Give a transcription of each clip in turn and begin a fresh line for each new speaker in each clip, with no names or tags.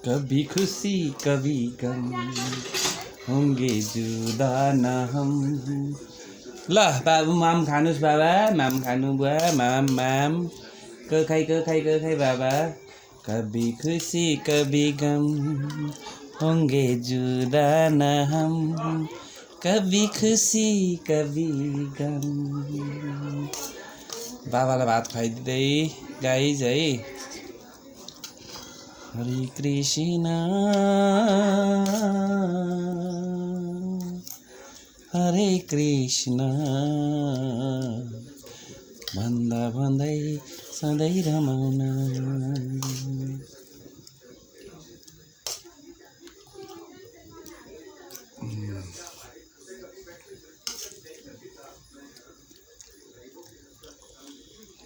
कभी खुशी कभी गम होंगे जुदा न हम। ल बाबु माम खानुस् बाबा, माम खानु बुवा, माम क खाइ बाबा। कभी खुशी कभी गम होंगे जुदा न हम, कभी खुशी कभी गम। बाबालाई भात खुवाइदिँदै गाइज है। हरे कृष्ण हरे कृष्ण भन्दा भन्दै सधैँ रमाउन।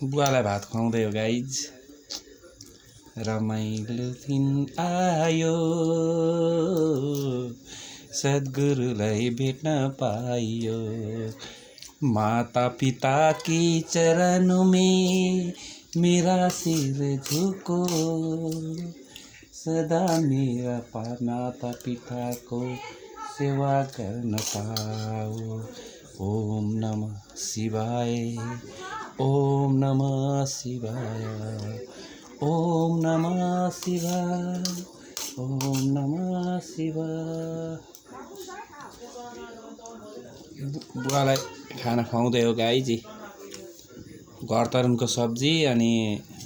बुवालाई भात खुवाउँदै हो गाइज। रमाइलो दिन आयो सद्गुरुलाई भेट्न पाइयो। माता पिता की चरणों में मेरा सिर झुको, सदा मेरा माता पिता को सेवा गर्न पाओ। ओम नमः शिवाय, ओम नमः शिवाय, ओम नमः शिवाय, ओम नमः शिवाय। बुवालाई खाना खुवाउँदै हो गाइजी। घरतरुनको सब्जी अनि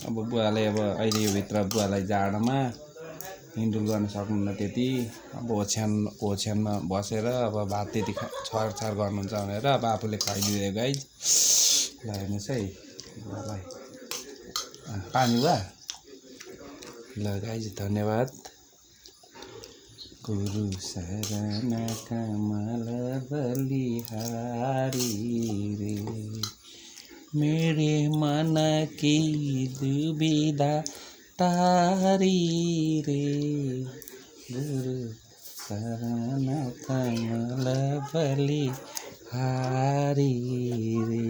अब बुवाले अब अहिले यो भित्र बुवालाई जाडोमा हिँडुल गर्न सक्नुहुन्न त्यति। अब ओछ्यानमा बसेर अब भात त्यति छरछार गर्नुहुन्छ भनेर अब आफूले खुवाइदियो गाइज। ल हेर्नुहोस् है बुवालाई पानी बुवा। ल गाइज धन्यवाद। गुरु शरण कमल बलिहारी रे, मेरे मन की दुविधा तारी रे। गुरु शरण कमल बलिहारी रे।